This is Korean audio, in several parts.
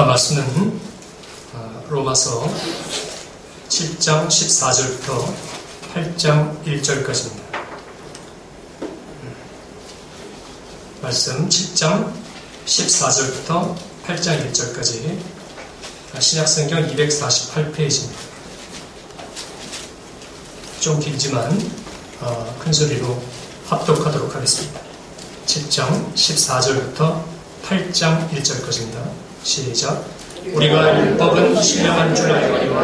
봉독한 말씀은 로마서 7장 14절부터 8장 1절까지입니다. 말씀 7장 14절부터 8장 1절까지 신약성경 248페이지입니다. 좀 길지만 큰 소리로 합독하도록 하겠습니다. 7장 14절부터 8장 1절까지입니다. 시작. 우리가 율법은 신령한 줄 알거니와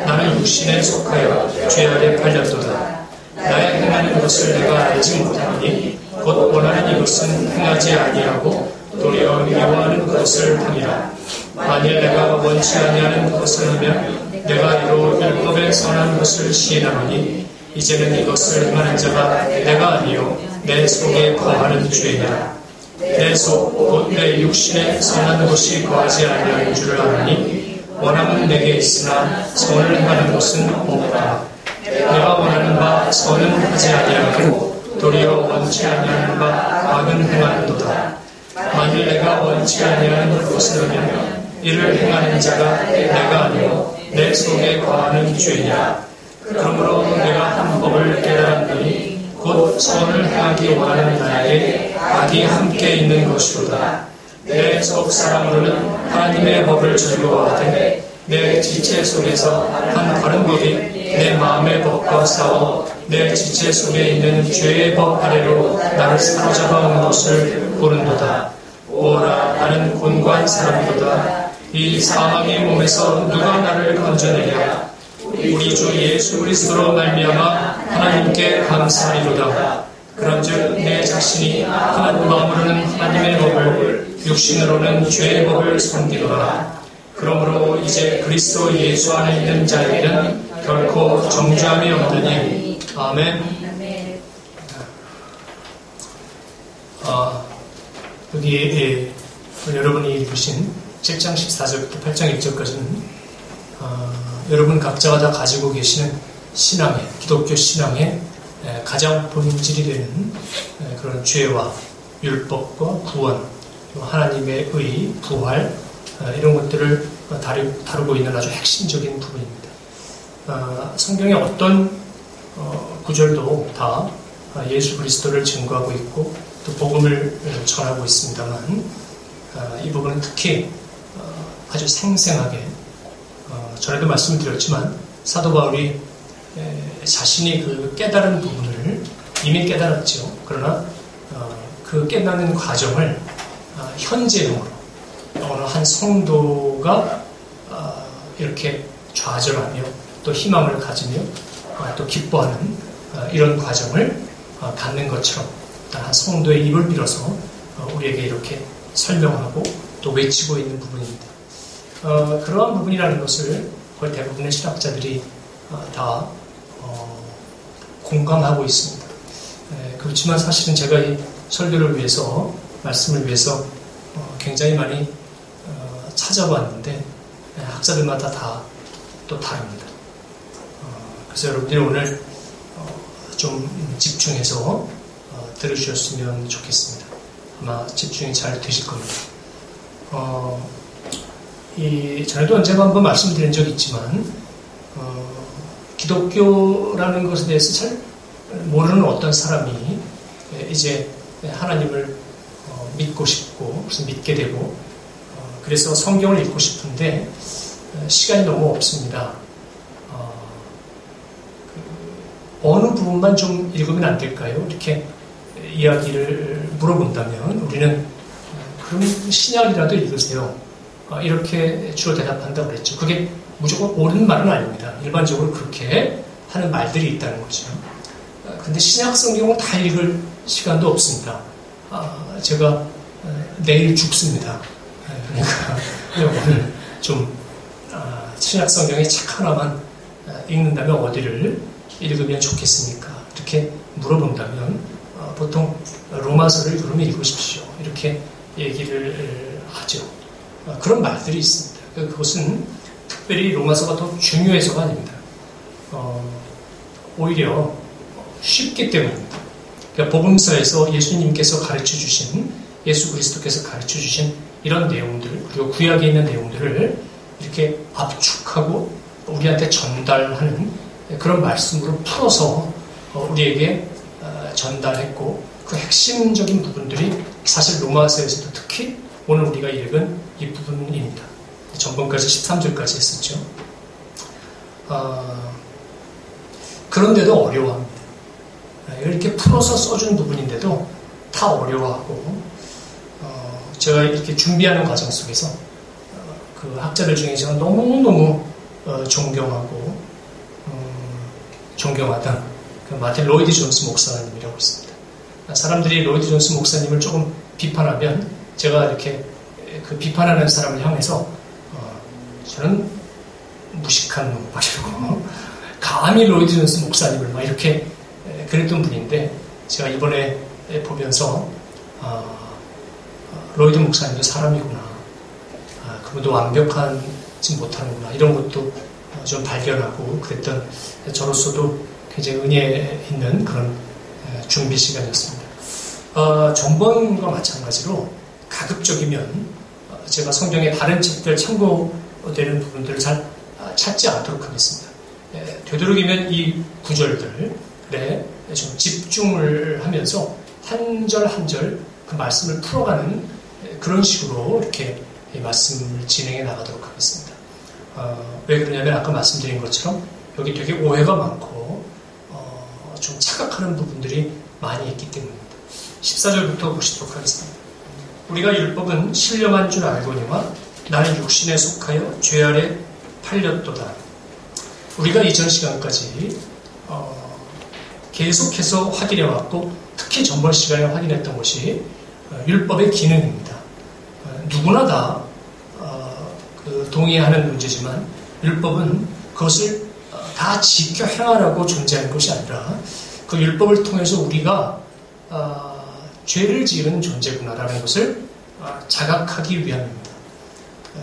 나는 육신에 속하여 죄 아래 팔렸도다. 나의 행하는 것을 내가 알지 못하니 곧 원하는 이것은 행하지 아니하고 도리어 미워하는 것을 하니라. 만일 내가 원치 아니하는 것을 하면 내가 이로 율법의 선한 것을 시인하노니 이제는 이것을 행하는 자가 내가 아니요 내 속에 거하는 죄냐. 내 속 곧 내 육신에 선한 것이 거하지 아니하는 줄을 아노니 원함은 내게 있으나 선을 행하는 것은 없다. 내가 원하는 바 선은 하지 아니하고 도리어 원치 아니하는 바 악은 행하는도다. 만일 내가 원치 아니하는 것을 하면 이를 행하는 자가 내가 아니요 내 속에 거하는 죄냐. 그러므로 내가 한 법을 깨달았더니 곧 선을 행하기 원하는 나에게 악이 함께 있는 것이로다. 내 속 사람으로는 하나님의 법을 즐거워하되 내 지체 속에서 한 다른 법이 내 마음의 법과 싸워 내 지체 속에 있는 죄의 법 아래로 나를 사로잡아 온 것을 보는도다. 오라, 나는 곤고한 사람이로다. 이 사망의 몸에서 누가 나를 건져내랴. 우리 주 예수 그리스도로 말미암아 하나님께 감사하리로다. 그런즉 내 자신이 한 마음으로는 하나님의 법을 육신으로는 죄의 법을 섬기노라. 그러므로 이제 그리스도 예수 안에 있는 자에게는 결코 정죄함이 없느니. 아멘. 여기 여러분이 읽으신 7장 14절부터 8장 1절까지는 여러분 각자가 다 가지고 계시는 신앙의, 기독교 신앙의 가장 본질이 되는 그런 죄와 율법과 구원, 하나님의 의, 부활, 이런 것들을 다루고 있는 아주 핵심적인 부분입니다. 성경의 어떤 구절도 다 예수 그리스도를 증거하고 있고 또 복음을 전하고 있습니다만 이 부분은 특히 아주 생생하게 전에도 말씀을 드렸지만 사도 바울이 자신이 그 깨달은 부분을 이미 깨달았죠. 그러나 그 깨닫는 과정을 현재형으로 어느 한 성도가 이렇게 좌절하며 또 희망을 가지며 또 기뻐하는 이런 과정을 갖는 것처럼 한 성도의 입을 빌어서 우리에게 이렇게 설명하고 또 외치고 있는 부분입니다. 그러한 부분이라는 것을 거의 대부분의 신학자들이 다 공감하고 있습니다. 그렇지만 사실은 제가 이 설교를 위해서, 말씀을 위해서 굉장히 많이 찾아봤는데 학자들마다 다 또 다릅니다. 그래서 여러분들이 오늘 좀 집중해서 들으셨으면 좋겠습니다. 아마 집중이 잘 되실 겁니다. 전에도 언젠가 한번 말씀드린 적이 있지만 기독교라는 것에 대해서 잘 모르는 어떤 사람이 이제 하나님을 믿고 싶고 무슨 믿게 되고 그래서 성경을 읽고 싶은데 시간이 너무 없습니다. 어느 부분만 좀 읽으면 안 될까요? 이렇게 이야기를 물어본다면 우리는 그럼 신약이라도 읽으세요. 이렇게 주로 대답한다고 그랬죠. 그게 무조건 옳은 말은 아닙니다. 일반적으로 그렇게 하는 말들이 있다는 거죠. 근데 신약 성경을 다 읽을 시간도 없습니다. 제가 내일 죽습니다. 그러니까 오늘 좀 신약 성경의 책 하나만 읽는다면 어디를 읽으면 좋겠습니까? 이렇게 물어본다면 보통 로마서를 그러면 읽으십시오. 이렇게 얘기를 하죠. 그런 말들이 있습니다. 그것은 특별히 로마서가 더 중요해서가 아닙니다. 오히려 쉽기 때문입니다. 그러니까 복음서에서 예수님께서 가르쳐 주신 예수 그리스도께서 가르쳐 주신 이런 내용들, 그리고 구약에 있는 내용들을 이렇게 압축하고 우리한테 전달하는 그런 말씀으로 풀어서 우리에게 전달했고, 그 핵심적인 부분들이 사실 로마서에서도 특히 오늘 우리가 읽은 이 부분입니다. 전번까지 13절까지 했었죠. 그런데도 어려워합니다. 이렇게 풀어서 써준 부분인데도 다 어려워하고, 제가 이렇게 준비하는 과정 속에서 그 학자들 중에 제가 너무너무 존경하고 존경하던 그 마틴 로이드 존스 목사님이라고 있습니다. 사람들이 로이드 존스 목사님을 조금 비판하면 제가 이렇게 그 비판하는 사람을 향해서 저는 무식한 놈 막 이러고 감히 로이드 존스 목사님을 막 이렇게 그랬던 분인데, 제가 이번에 보면서 로이드 목사님도 사람이구나, 그분도 완벽하지 못하는구나, 이런 것도 좀 발견하고 그랬던 저로서도 굉장히 은혜 있는 그런 준비 시간이었습니다. 전번과 마찬가지로 가급적이면 제가 성경의 다른 책들 참고되는 부분들을 잘 찾지 않도록 하겠습니다. 되도록이면 이 구절들에 좀 집중을 하면서 한 절 한 절 그 말씀을 풀어가는 그런 식으로 이렇게 이 말씀을 진행해 나가도록 하겠습니다. 왜 그러냐면 아까 말씀드린 것처럼 여기 되게 오해가 많고 좀 착각하는 부분들이 많이 있기 때문입니다. 14절부터 보시도록 하겠습니다. 우리가 율법은 신령한 줄 알거니와 나는 육신에 속하여 죄 아래 팔렸도다. 우리가 이전 시간까지 계속해서 확인해왔고, 특히 전번 시간에 확인했던 것이 율법의 기능입니다. 누구나 다 동의하는 문제지만 율법은 그것을 다 지켜 행하라고 존재하는 것이 아니라 그 율법을 통해서 우리가 죄를 지은 존재구나라는 것을 자각하기 위함입니다.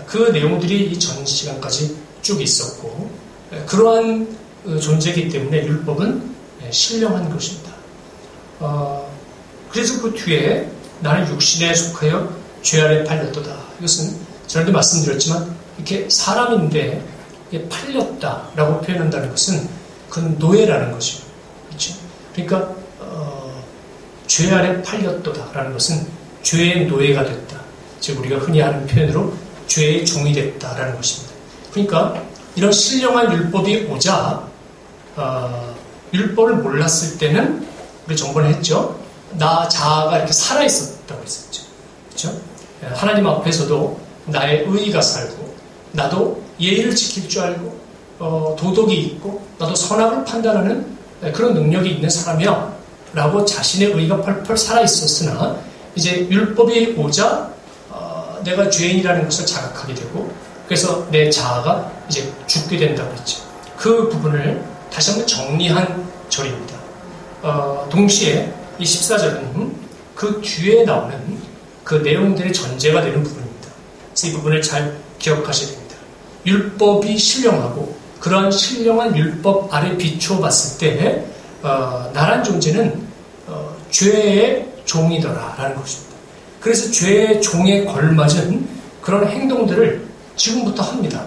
그 내용들이 이 전 시간까지 쭉 있었고, 그러한 존재이기 때문에 율법은 신령한 것입니다. 그래서 그 뒤에 나는 육신에 속하여 죄 아래 팔렸도다. 이것은 전에도 말씀드렸지만 이렇게 사람인데 팔렸다라고 표현한다는 것은 그건 노예라는 것이죠. 그렇죠? 그러니까 죄 아래 팔렸도다라는 것은 죄의 노예가 됐다. 즉 우리가 흔히 하는 표현으로 죄의 종이 됐다라는 것입니다. 그러니까 이런 신령한 율법이 오자 율법을 몰랐을 때는 우리 전번에 했죠. 나 자아가 이렇게 살아있었다고 했었죠. 그렇죠? 하나님 앞에서도 나의 의의가 살고, 나도 예의를 지킬 줄 알고, 도덕이 있고, 나도 선악을 판단하는 그런 능력이 있는 사람이야 라고 자신의 의의가 펄펄 살아있었으나, 이제 율법이 오자 내가 죄인이라는 것을 자각하게 되고, 그래서 내 자아가 이제 죽게 된다고 했죠. 그 부분을 다시 한번 정리한 절입니다. 동시에 이 14절은 그 뒤에 나오는 그 내용들의 전제가 되는 부분입니다. 그래서 이 부분을 잘 기억하셔야 됩니다. 율법이 신령하고 그러한 신령한 율법 아래 비추어 봤을 때 나란 존재는 죄의 종이더라라는 것입니다. 그래서 죄의 종에 걸맞은 그런 행동들을 지금부터 합니다.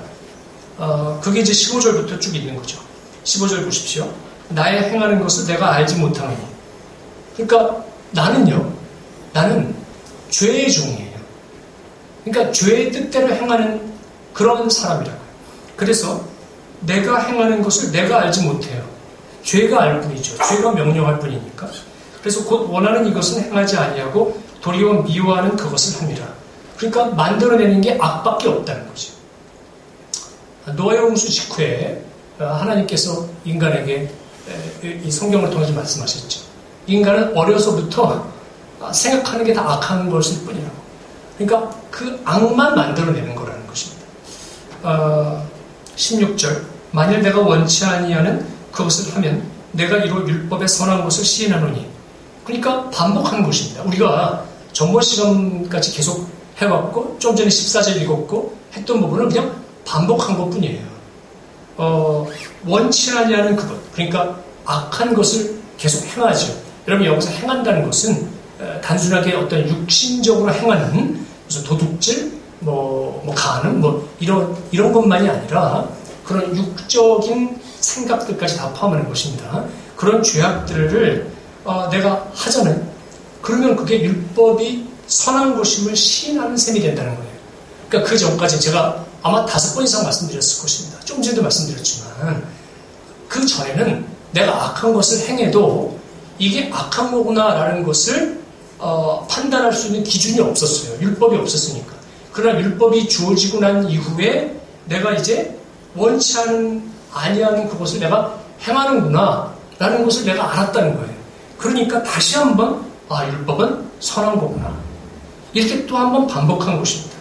그게 이제 15절부터 쭉 있는 거죠. 15절 보십시오. 나의 행하는 것을 내가 알지 못하노니. 그러니까 나는 죄의 종이에요. 그러니까 죄의 뜻대로 행하는 그런 사람이라고요. 그래서 내가 행하는 것을 내가 알지 못해요. 죄가 알 뿐이죠. 죄가 명령할 뿐이니까. 그래서 곧 원하는 이것은 행하지 아니하고 도리어 미워하는 그것을 합니다. 그러니까 만들어내는 게 악밖에 없다는 거죠. 노아의 홍수 직후에 하나님께서 인간에게 이 성경을 통해서 말씀하셨죠. 인간은 어려서부터 생각하는 게 다 악한 것일 뿐이라고. 그러니까 그 악만 만들어내는 거라는 것입니다. 16절 만일 내가 원치 아니하는 그것을 하면 내가 이로 율법의 선한 것을 시인하노니. 그러니까 반복하는 것입니다. 우리가 전번 시간까지 계속 해왔고 좀 전에 14절 읽었고 했던 부분은 그냥 반복한 것뿐이에요. 원치 아니하는 그것, 그러니까 악한 것을 계속 행하죠. 여러분 여기서 행한다는 것은 단순하게 어떤 육신적으로 행하는 무슨 도둑질, 가는, 이런 것만이 아니라 그런 육적인 생각들까지 다 포함하는 것입니다. 그런 죄악들을 내가 하자면, 그러면 그게 율법이 선한 것임을 시인하는 셈이 된다는 거예요. 그러니까 그 전까지 제가 아마 5번 이상 말씀드렸을 것입니다. 좀 전에도 말씀드렸지만, 그 전에는 내가 악한 것을 행해도 이게 악한 거구나라는 것을 판단할 수 있는 기준이 없었어요. 율법이 없었으니까. 그러나 율법이 주어지고 난 이후에 내가 이제 원치 아니하는 그것을 내가 행하는구나 라는 것을 내가 알았다는 거예요. 그러니까 다시 한번 율법은 선한 거구나. 이렇게 또 한번 반복한 것입니다.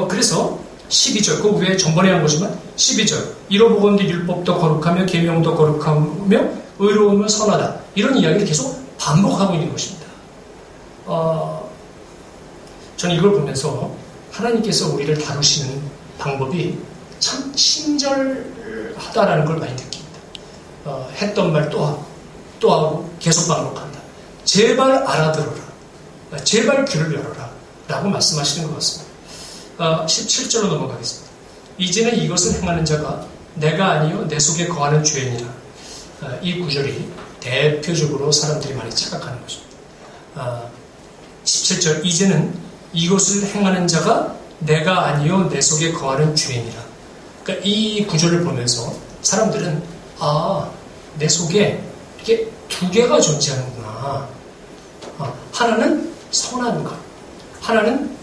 그래서 12절, 그 위에 전번에 한 거지만 12절, 이로보건대 율법도 거룩하며 계명도 거룩하며 의로우며 선하다. 이런 이야기를 계속 반복하고 있는 것입니다. 저는 이걸 보면서 하나님께서 우리를 다루시는 방법이 참 친절하다라는 걸 많이 느낍니다. 했던 말 또 하고 계속 반복한다. 제발 알아들어라. 제발 귀를 열어라. 라고 말씀하시는 것 같습니다. 17절로 넘어가겠습니다. 이제는 이것을 행하는 자가 내가 아니요 내 속에 거하는 죄인이라. 이 구절이 대표적으로 사람들이 많이 착각하는 것입니다. 17절, 이제는 이것을 행하는 자가 내가 아니요 내 속에 거하는 죄인이라. 그러니까 이 구절을 보면서 사람들은 내 속에 이렇게 두 개가 존재하는구나. 하나는 선한 것, 하나는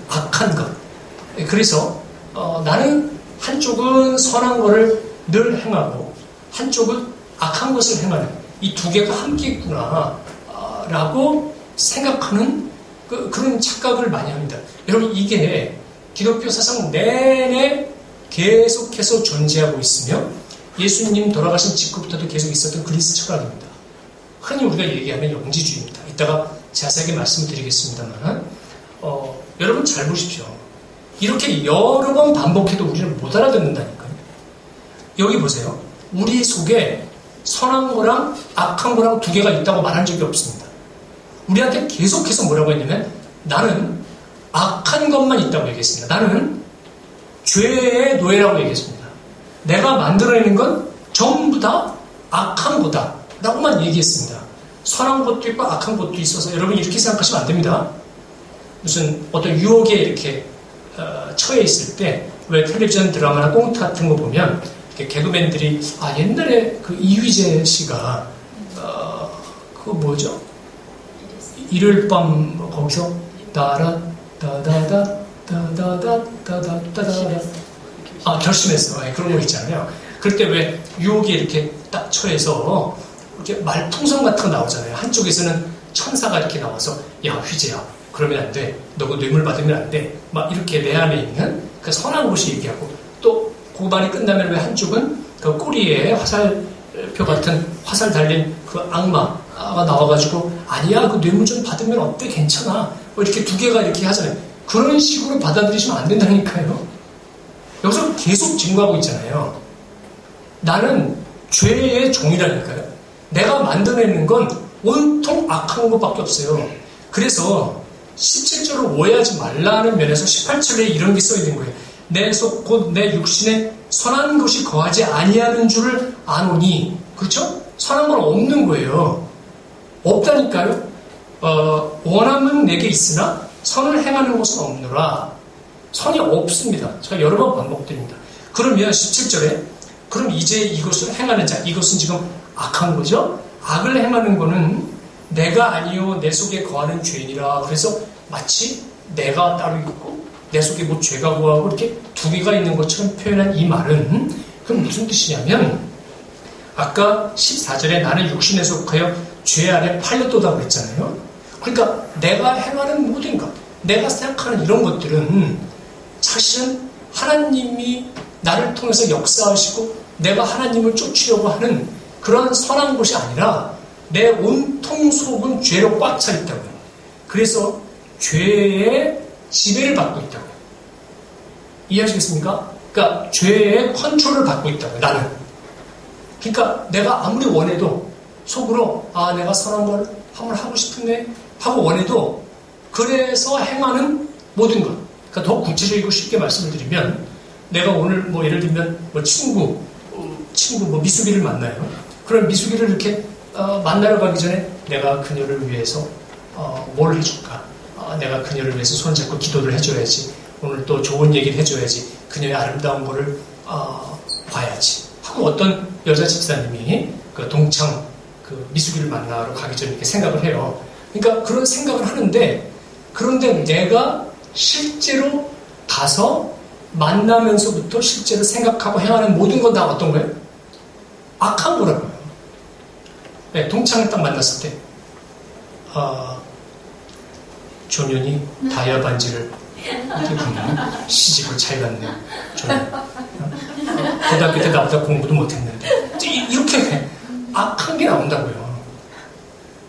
악한 것. 그래서 나는 한쪽은 선한 것을 늘 행하고 한쪽은 악한 것을 행하는 이 두 개가 함께 있구나 라고 생각하는 그런 착각을 많이 합니다. 여러분, 이게 기독교 사상 내내 계속해서 존재하고 있으며 예수님 돌아가신 직후부터도 계속 있었던 그리스 철학입니다. 흔히 우리가 얘기하는 영지주의입니다. 이따가 자세하게 말씀을 드리겠습니다만 여러분 잘 보십시오. 이렇게 여러 번 반복해도 우리는 못 알아듣는다니까요. 여기 보세요. 우리 속에 선한 거랑 악한 거랑 두 개가 있다고 말한 적이 없습니다. 우리한테 계속해서 뭐라고 했냐면 나는 악한 것만 있다고 얘기했습니다. 나는 죄의 노예라고 얘기했습니다. 내가 만들어내는 건 전부 다 악한 거다 라고만 얘기했습니다. 선한 것도 있고 악한 것도 있어서 여러분 이렇게 생각하시면 안 됩니다. 무슨 어떤 유혹에 이렇게 처해 있을 때 왜 텔레비전 드라마나 꽁트 같은 거 보면 개그맨들이 옛날에 그 이휘재 씨가 그거 뭐죠? 일요일 밤 거기서 따라 따다다 따다다 따다다 결심했어. 그런 거 있잖아요. 그럴 때 왜 유혹에 이렇게 딱 처해서 이렇게 말풍선 같은 거 나오잖아요. 한쪽에서는 천사가 이렇게 나와서 야 휘재야 그러면 안 돼. 너 그 뇌물 받으면 안 돼. 막 이렇게 내 안에 있는 그 선한 곳이 얘기하고 또 그 말이 끝나면 왜 한쪽은 그 꼬리에 화살표 같은 화살 달린 그 악마가 나와가지고 아니야 그 뇌물 좀 받으면 어때 괜찮아. 뭐 이렇게 두 개가 이렇게 하잖아요. 그런 식으로 받아들이시면 안 된다니까요. 여기서 계속 증거하고 있잖아요. 나는 죄의 종이라니까요. 내가 만들어내는 건 온통 악한 것밖에 없어요. 그래서 17절을 오해하지 말라는 면에서 18절에 이런 게 써있는 거예요. 내 속 곧 내 육신에 선한 것이 거하지 아니하는 줄을 아노니. 그렇죠? 선한 건 없는 거예요. 없다니까요. 원함은 내게 있으나 선을 행하는 것은 없노라. 선이 없습니다. 제가 여러 번 반복드립니다. 그러면 17절에 그럼 이제 이것을 행하는 자, 이것은 지금 악한 거죠? 악을 행하는 거는 내가 아니요 내 속에 거하는 죄인이라. 그래서 마치 내가 따로 있고 내 속에 뭐 죄가 거하고 이렇게 두 개가 있는 것처럼 표현한 이 말은 그럼 무슨 뜻이냐면 아까 14절에 나는 육신에 속하여 죄 안에 팔렸도다 그랬잖아요. 그러니까 내가 행하는 모든 것, 내가 생각하는 이런 것들은 사실은 하나님이 나를 통해서 역사하시고 내가 하나님을 쫓으려고 하는 그런 선한 것이 아니라 내 온통 속은 죄로 꽉 차 있다고요. 그래서 죄의 지배를 받고 있다고요. 이해하시겠습니까? 그러니까 죄의 컨트롤을 받고 있다고요. 나는. 그러니까 내가 아무리 원해도 속으로 내가 선한 걸 한번 하고 싶은데 하고 원해도 그래서 행하는 모든 것. 그러니까 더 구체적이고 쉽게 말씀을 드리면 내가 오늘 뭐 예를 들면 뭐 친구 뭐 미숙이를 만나요. 그럼 미숙이를 이렇게 만나러 가기 전에 내가 그녀를 위해서 뭘 해줄까? 내가 그녀를 위해서 손잡고 기도를 해줘야지. 오늘 또 좋은 얘기를 해줘야지. 그녀의 아름다운 거를 봐야지. 하고 어떤 여자 집사님이 그 동창 그 미숙이를 만나러 가기 전에 이렇게 생각을 해요. 그러니까 그런 생각을 하는데 그런데 내가 실제로 가서 만나면서부터 실제로 생각하고 행하는 모든 건 다 어떤 거예요? 악한 거라고요. 네, 동창을 딱 만났을 때 조년이 다이아 반지를 이렇게 보면 시집을 잘 갔네. 고등학교 때 나보다 공부도 못했는데 이렇게 악한 게 나온다고요.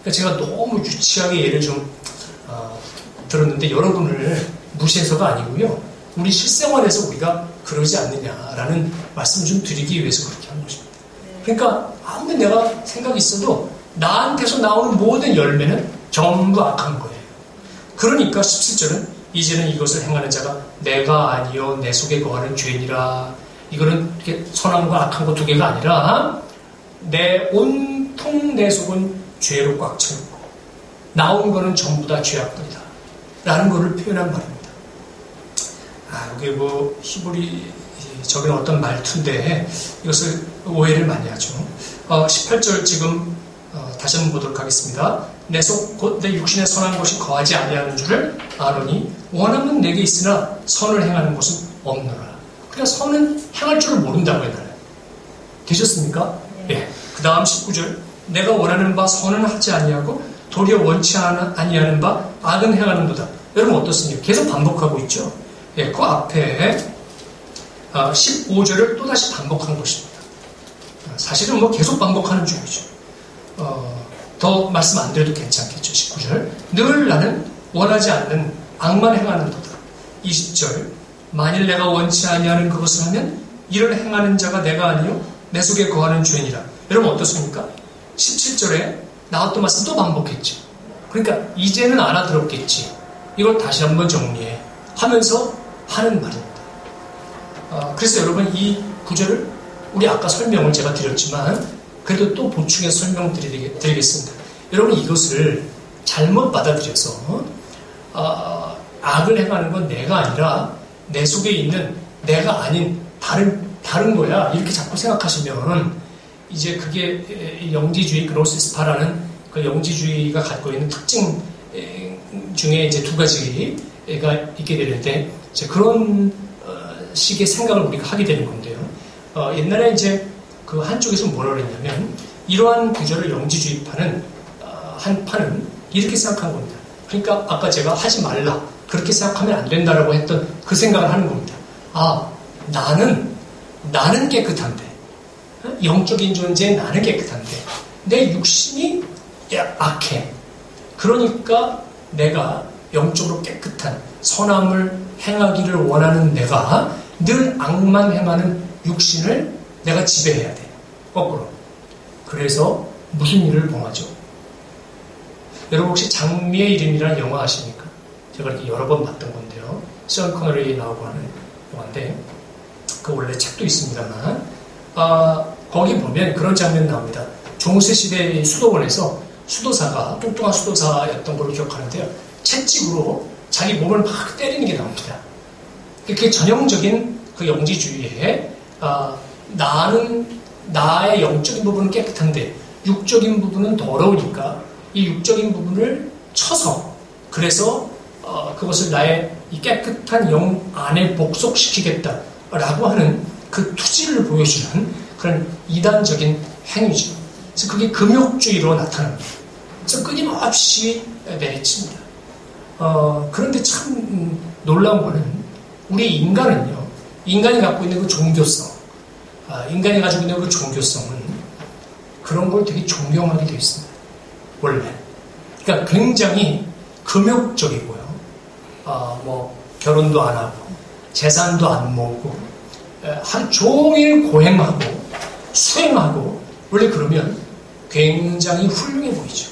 그러니까 제가 너무 유치하게 예를 좀 들었는데 여러분을 무시해서가 아니고요. 우리 실생활에서 우리가 그러지 않느냐라는 말씀 좀 드리기 위해서 그렇게 하는 것입니다. 그러니까 아무리 내가 생각이 있어도 나한테서 나오는 모든 열매는 전부 악한 거예요. 그러니까 17절은 이제는 이것을 행하는 자가 내가 아니요 내 속에 거하는 죄니라. 이거는 이렇게 선함과 악한 거 두 개가 아니라 내 온통 내 속은 죄로 꽉 차있고 나온 거는 전부 다 죄악들이다 라는 것을 표현한 말입니다. 이게 뭐 히브리 적인 어떤 말투인데 이것을 오해를 많이 하죠. 18절 지금 다시 한번 보도록 하겠습니다. 내 속 곧 내 육신에 선한 것이 거하지 아니하는 줄을 아노니 원함은 내게 있으나 선을 행하는 것은 없노라. 그러니까 선은 행할 줄을 모른다고 해요. 되셨습니까? 네. 그 다음 19절 내가 원하는 바 선은 하지 아니하고 도리어 원치 아니하는 바 악은 행하는도다. 여러분 어떻습니까? 계속 반복하고 있죠. 예, 그 앞에 15절을 또다시 반복한 것입니다. 사실은 뭐 계속 반복하는 중이죠. 더 말씀 안 드려도 괜찮겠죠. 19절 늘 나는 원하지 않는 악만 행하는 도다. 20절 만일 내가 원치 아니하는 그것을 하면 이를 행하는 자가 내가 아니요 내 속에 거하는 죄니라. 여러분 어떻습니까? 17절에 나왔던 말씀 또 반복했죠. 그러니까 이제는 알아들었겠지. 이걸 다시 한번 정리해 하면서 하는 말입니다. 그래서 여러분 이 구절을 우리 아까 설명을 제가 드렸지만 그래도 또 보충해서 설명드리겠습니다. 여러분 이것을 잘못 받아들여서 악을 행하는 건 내가 아니라 내 속에 있는 내가 아닌 다른 거야 이렇게 자꾸 생각하시면 이제 그게 영지주의 그노시스파라는 그 영지주의가 갖고 있는 특징 중에 이제 두 가지가 있게 되는데 이제 그런 식의 생각을 우리가 하게 되는 건데요. 옛날에 이제 그 한쪽에서 뭐라 그랬냐면 이러한 구절을 영지주의파는 한 파는 이렇게 생각한 겁니다. 그러니까 아까 제가 하지 말라 그렇게 생각하면 안 된다라고 했던 그 생각을 하는 겁니다. 나는 깨끗한데 영적인 존재의 나는 깨끗한데 내 육신이 악해. 그러니까 내가 영적으로 깨끗한 선함을 행하기를 원하는 내가 늘 악만 행하는 육신을 내가 지배해야 돼요. 거꾸로. 그래서 무슨 일을 범하죠? 여러분 혹시 장미의 이름이라는 영화 아십니까? 제가 이렇게 여러 번 봤던 건데요. 션 코너리 나오고 하는 영화인데 그 원래 책도 있습니다만 거기 보면 그런 장면 나옵니다. 중세 시대의 수도원에서 수도사가 뚱뚱한 수도사였던 걸로 기억하는데요. 채찍으로 자기 몸을 막 때리는 게 나옵니다. 그게 전형적인 그 영지주의에 나의 영적인 부분은 깨끗한데 육적인 부분은 더러우니까 이 육적인 부분을 쳐서 그래서 그것을 나의 이 깨끗한 영 안에 복속시키겠다라고 하는 그 투지를 보여주는 그런 이단적인 행위죠. 그래서 그게 금욕주의로 나타납니다. 그래서 끊임없이 내리칩니다. 그런데 참 놀라운 거는 우리 인간은요, 인간이 갖고 있는 그 종교성, 인간이 가지고 있는 그 종교성은 그런 걸 되게 존경하게 되어 있습니다. 원래. 그러니까 굉장히 금욕적이고요. 뭐 결혼도 안 하고 재산도 안 모으고 하루 종일 고행하고 수행하고 원래 그러면 굉장히 훌륭해 보이죠.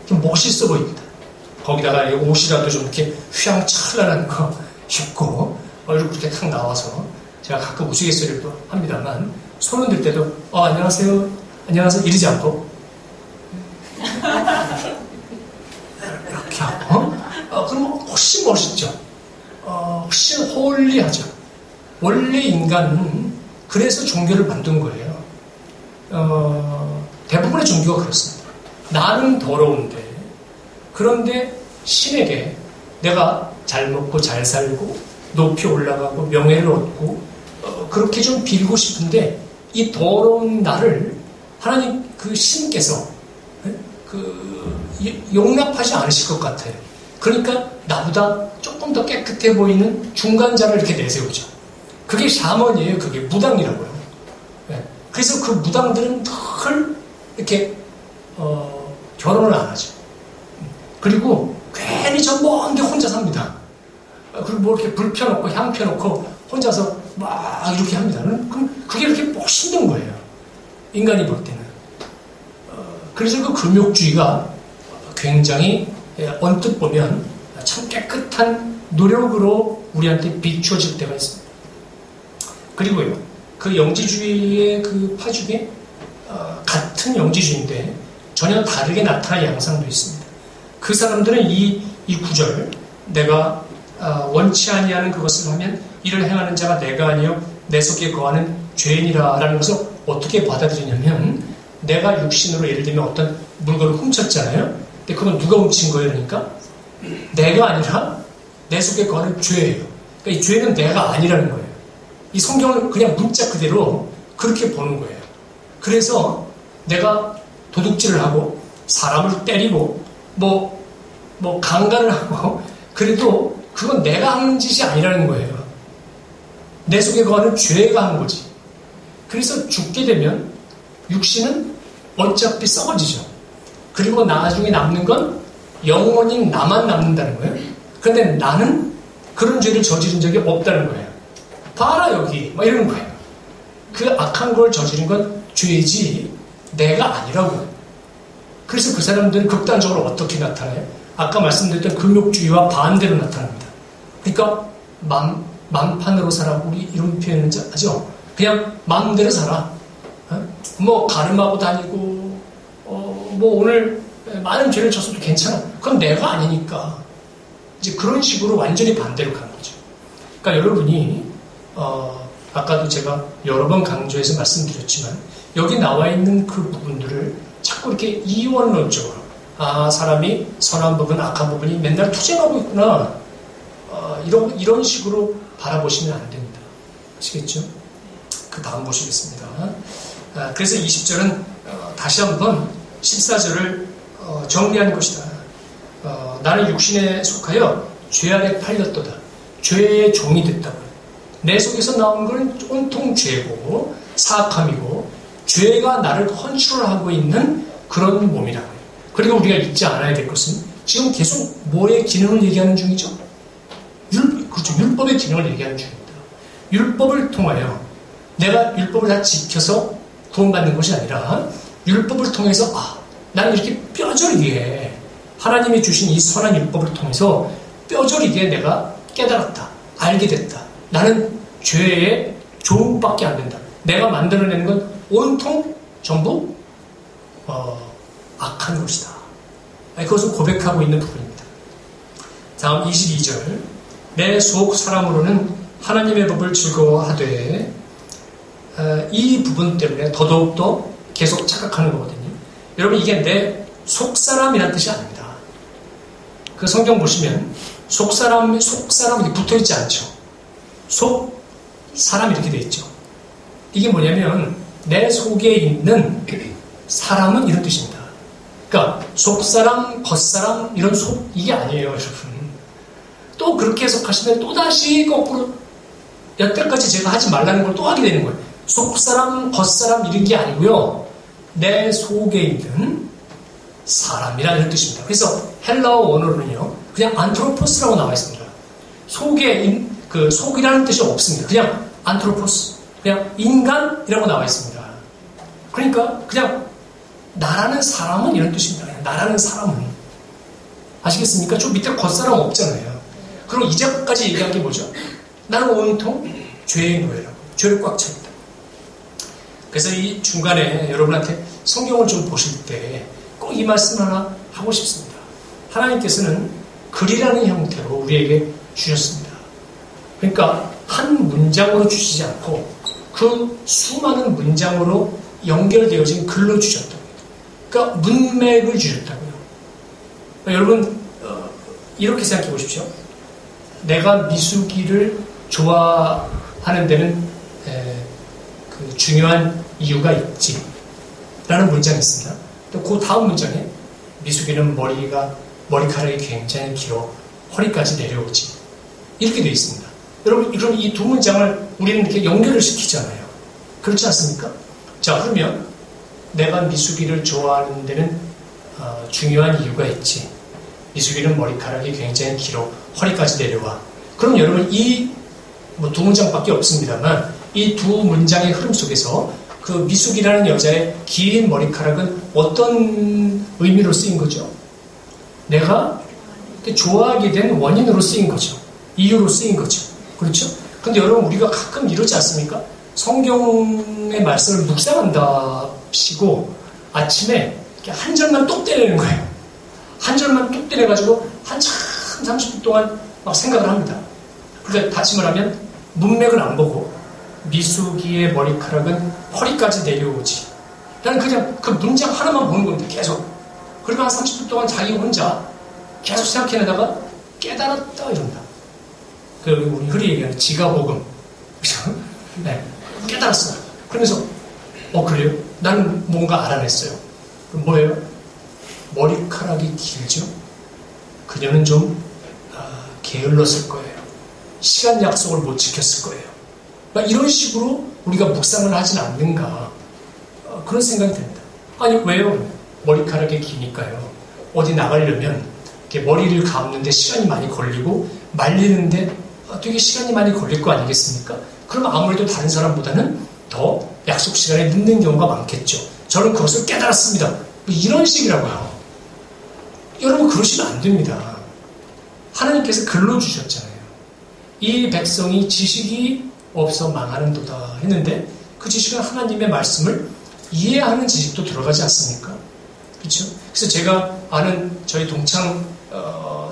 좀 멋있어 보입니다. 거기다가 옷이라도 좀 이렇게 휘황찬란한 거 입고 얼굴 그렇게 탁 나와서 제가 가끔 우스갯소리도 합니다만 손을 들 때도 안녕하세요 이러지 않고 이렇게 하고 그러면 훨씬 멋있죠. 훨씬 홀리하죠. 원래 인간은 그래서 종교를 만든 거예요. 대부분의 종교가 그렇습니다. 나는 더러운데 그런데 신에게 내가 잘 먹고 잘 살고 높이 올라가고 명예를 얻고 그렇게 좀 빌고 싶은데 이 더러운 나를 하나님 그 신께서 용납하지 않으실 것 같아요. 그러니까 나보다 조금 더 깨끗해 보이는 중간자를 이렇게 내세우죠. 그게 샤먼이에요. 그게 무당이라고요. 그래서 그 무당들은 늘 이렇게 결혼을 안 하죠. 그리고 괜히 저 먼데 혼자 삽니다. 그리고 뭐 이렇게 불 펴놓고 향 펴놓고 혼자서 막 이렇게 합니다. 그럼 그게 이렇게 멋있는 거예요. 인간이 볼 때는. 그래서 그 금욕주의가 굉장히 언뜻 보면 참 깨끗한 노력으로 우리한테 비추어질 때가 있습니다. 그리고요, 그 영지주의의 그 파죽에 같은 영지주의인데 전혀 다르게 나타난 양상도 있습니다. 그 사람들은 이 구절, 내가 원치 아니하는 그것을 하면 이를 행하는 자가 내가 아니요 내 속에 거하는 죄인이라 라는 것을 어떻게 받아들이냐면, 내가 육신으로 예를 들면 어떤 물건을 훔쳤잖아요. 근데 그건 누가 훔친 거예요? 그러니까 내가 아니라 내 속에 거하는 죄예요. 그러니까 이 죄는 내가 아니라는 거예요. 이 성경을 그냥 문자 그대로 그렇게 보는 거예요. 그래서 내가 도둑질을 하고 사람을 때리고 뭐 강간을 하고 그래도 그건 내가 하는 짓이 아니라는 거예요. 내 속에 거하는 죄가 하는 거지. 그래서 죽게 되면 육신은 어차피 썩어지죠. 그리고 나중에 남는 건 영원히 나만 남는다는 거예요. 그런데 나는 그런 죄를 저지른 적이 없다는 거예요. 봐라 여기 막 이러는 거예요. 그 악한 걸 저지른 건 죄지 내가 아니라고요. 그래서 그 사람들은 극단적으로 어떻게 나타나요? 아까 말씀드렸던 금욕주의와 반대로 나타납니다. 그러니까 만판으로 살아. 우리 이런 표현을 하죠. 그냥 마음대로 살아. 뭐 가름하고 다니고 뭐 오늘 많은 죄를 졌어도 괜찮아. 그건 내가 아니니까. 이제 그런 식으로 완전히 반대로 가는 거죠. 그러니까 여러분이 아까도 제가 여러 번 강조해서 말씀드렸지만 여기 나와 있는 그 부분들을 자꾸 이렇게 이원론적으로 사람이 선한 부분, 악한 부분이 맨날 투쟁하고 있구나. 이런 식으로 바라보시면 안 됩니다. 아시겠죠? 그 다음 보시겠습니다. 그래서 20절은 다시 한번 14절을 정리한 것이다. 나는 육신에 속하여 죄 아래 팔렸도다. 죄의 종이 됐다고요. 내 속에서 나온 건 온통 죄고 사악함이고 죄가 나를 컨트롤하고 있는 그런 몸이라고요. 그리고 우리가 잊지 않아야 될 것은 지금 계속 뭐의 기능을 얘기하는 중이죠? 그렇죠. 율법의 기능을 얘기하는 중입니다. 율법을 통하여 내가 율법을 다 지켜서 구원받는 것이 아니라 율법을 통해서 나는 이렇게 뼈저리게 하나님이 주신 이 선한 율법을 통해서 뼈저리게 내가 깨달았다. 알게 됐다. 나는 죄의 종밖에 안 된다. 내가 만들어내는 건 온통 전부 악한 것이다. 그것을 고백하고 있는 부분입니다. 다음 22절. 내 속 사람으로는 하나님의 법을 즐거워하되, 이 부분 때문에 더더욱더 계속 착각하는 거거든요. 여러분, 이게 내 속사람이라는 뜻이 아닙니다. 그 성경 보시면 속사람 이렇게 붙어있지 않죠. 속사람 이렇게 돼 있죠. 이게 뭐냐면 내 속에 있는 사람은 이런 뜻입니다. 그러니까 속사람, 겉사람 이런 속 이게 아니에요, 여러분. 또 그렇게 해석하시면 또다시 거꾸로 여태까지 제가 하지 말라는 걸 또 하게 되는 거예요. 속사람, 겉사람 이런 게 아니고요. 내 속에 있는 사람이라는 뜻입니다. 그래서 헬라어 원어로는요, 그냥 안트로포스라고 나와 있습니다. 속에 그 속이라는 뜻이 없습니다. 그냥 안트로포스, 그냥 인간이라고 나와 있습니다. 그러니까 그냥 나라는 사람은 이런 뜻입니다. 그냥 나라는 사람은 아시겠습니까? 저 밑에 겉사람 없잖아요. 그리고 이제까지 얘기한 게 뭐죠? 나는 온통 죄의 노예라고. 죄를 꽉 찼다. 그래서 이 중간에 여러분한테 성경을 좀 보실 때 꼭 이 말씀 하나 하고 싶습니다. 하나님께서는 글이라는 형태로 우리에게 주셨습니다. 그러니까 한 문장으로 주시지 않고 그 수많은 문장으로 연결되어진 글로 주셨다고요. 그러니까 문맥을 주셨다고요. 여러분 이렇게 생각해 보십시오. 내가 미숙이를 좋아하는 데는 그 중요한 이유가 있지 라는 문장이 있습니다. 또 그 다음 문장에 미숙이는 머리카락이 굉장히 길어 허리까지 내려오지 이렇게 되어 있습니다. 여러분 그럼 이 두 문장을 우리는 이렇게 연결을 시키잖아요. 그렇지 않습니까? 자, 그러면 내가 미숙이를 좋아하는 데는 중요한 이유가 있지. 미숙이는 머리카락이 굉장히 길어 허리까지 내려와. 그럼 여러분 이 두 문장밖에 없습니다만 이 두 문장의 흐름 속에서 그 미숙이라는 여자의 긴 머리카락은 어떤 의미로 쓰인 거죠? 내가 좋아하게 된 원인으로 쓰인 거죠. 이유로 쓰인 거죠. 그렇죠? 근데 여러분 우리가 가끔 이러지 않습니까? 성경의 말씀을 묵상한답시고 아침에 한 절만 똑 떼내는 거예요. 한 절만 똑 떼내가지고 한참 30분 동안 막 생각을 합니다. 그러니까 다짐을 하면 문맥을 안 보고 미숙이의 머리카락은 허리까지 내려오지. 나는 그냥 그 문장 하나만 보는 건데 계속. 그리고 한 30분 동안 자기 혼자 계속 생각해내다가 깨달았다 이런다. 그 우리 흔히 얘기하는 지가복음. 네, 깨달았어요. 그러면서 그래요? 나는 뭔가 알아냈어요. 그럼 뭐예요? 머리카락이 길죠? 그녀는 좀 게을렀을 거예요. 시간 약속을 못 지켰을 거예요. 이런 식으로 우리가 묵상을 하진 않는가 그런 생각이 듭니다. 아니 왜요? 머리카락이 기니까요. 어디 나가려면 이렇게 머리를 감는데 시간이 많이 걸리고 말리는데 되게 시간이 많이 걸릴 거 아니겠습니까? 그럼 아무래도 다른 사람보다는 더 약속 시간에 늦는 경우가 많겠죠. 저는 그것을 깨달았습니다. 이런 식이라고요. 여러분 그러시면 안 됩니다. 하나님께서 글로 주셨잖아요. 이 백성이 지식이 없어 망하는도다 했는데 그 지식은 하나님의 말씀을 이해하는 지식도 들어가지 않습니까? 그렇죠? 그래서 제가 아는 저희 동창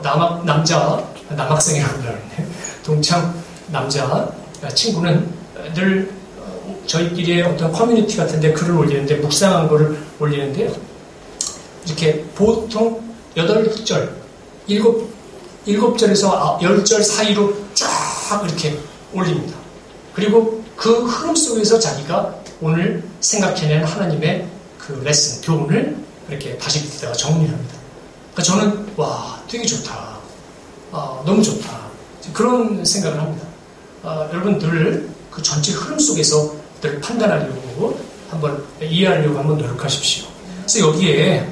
남학생이라고 그러는데 동창 남자 친구는 늘 저희끼리의 어떤 커뮤니티 같은데 글을 올리는데 묵상한 거를 올리는데요. 이렇게 보통 8절, 7절에서 10절 사이로 쫙 이렇게 올립니다. 그리고 그 흐름 속에서 자기가 오늘 생각해낸 하나님의 그 레슨, 교훈을 이렇게 다시 밑에다가 정리합니다. 그러니까 저는 와 되게 좋다. 너무 좋다. 그런 생각을 합니다. 여러분 늘 그 전체 흐름 속에서 늘 판단하려고 한번 이해하려고 한번 노력하십시오. 그래서 여기에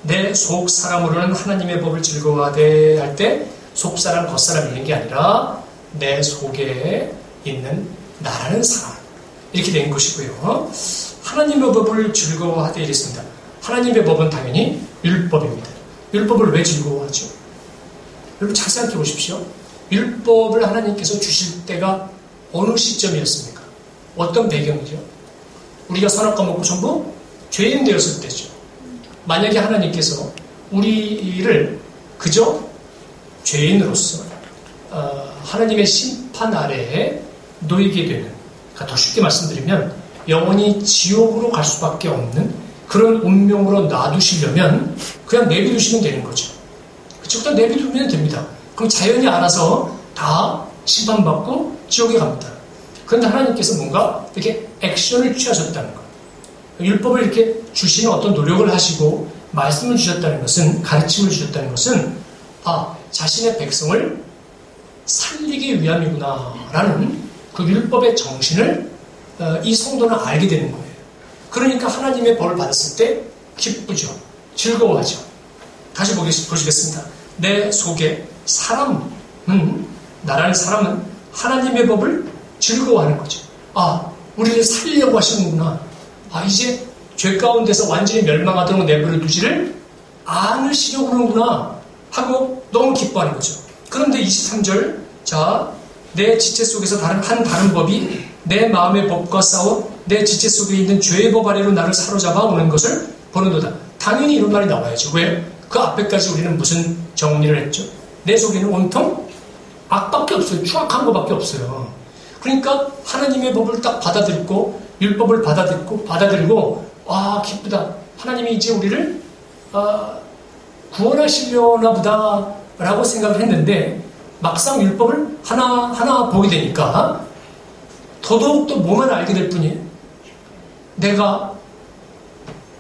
내 속 사람으로는 하나님의 법을 즐거워하되 할 때 속 사람 겉사람 있는 게 아니라 내 속에 있는 나라는 사람 이렇게 된 것이고요. 하나님의 법을 즐거워하되 이랬습니다. 하나님의 법은 당연히 율법입니다. 율법을 왜 즐거워하죠? 여러분 잘 생각해 보십시오. 율법을 하나님께서 주실 때가 어느 시점이었습니까? 어떤 배경이죠? 우리가 선악과 먹고 전부 죄인 되었을 때죠. 만약에 하나님께서 우리를 그저 죄인으로서 하나님의 심판 아래에 놓이게 되는, 그러니까 더 쉽게 말씀드리면 영원히 지옥으로 갈 수밖에 없는 그런 운명으로 놔두시려면 그냥 내비두시면 되는 거죠. 그쵸? 그냥 내비두면 됩니다. 그럼 자연이 알아서 다 심판받고 지옥에 갑니다. 그런데 하나님께서 뭔가 이렇게 액션을 취하셨다는 거예요. 율법을 이렇게 주시는 어떤 노력을 하시고 말씀을 주셨다는 것은, 가르침을 주셨다는 것은 자신의 백성을 살리기 위함이구나 라는 그 율법의 정신을 이 성도는 알게 되는 거예요. 그러니까 하나님의 벌을 받았을 때 기쁘죠. 즐거워하죠. 다시 보시겠습니다. 내 속에 나라는 사람은 하나님의 법을 즐거워하는 거죠. 우리를 살리려고 하시는구나. 이제 죄 가운데서 완전히 멸망하도록 내버려 두지를 안으시려고 그러는구나 하고 너무 기뻐하는 거죠. 그런데 23절, 자, 내 지체 속에서 다른 법이 내 마음의 법과 싸워 내 지체 속에 있는 죄의 법 아래로 나를 사로잡아 오는 것을 보는도다. 당연히 이런 말이 나와야죠. 왜? 그 앞에까지 우리는 무슨 정리를 했죠? 내 속에는 온통 악밖에 없어요. 추악한 것밖에 없어요. 그러니까 하나님의 법을 딱 받아들이고 율법을 받아들이고 와, 기쁘다. 하나님이 이제 우리를 구원하시려나 보다 라고 생각을 했는데 막상 율법을 하나하나 보게 되니까 더더욱 또 뭐만 알게 될 뿐이에요. 내가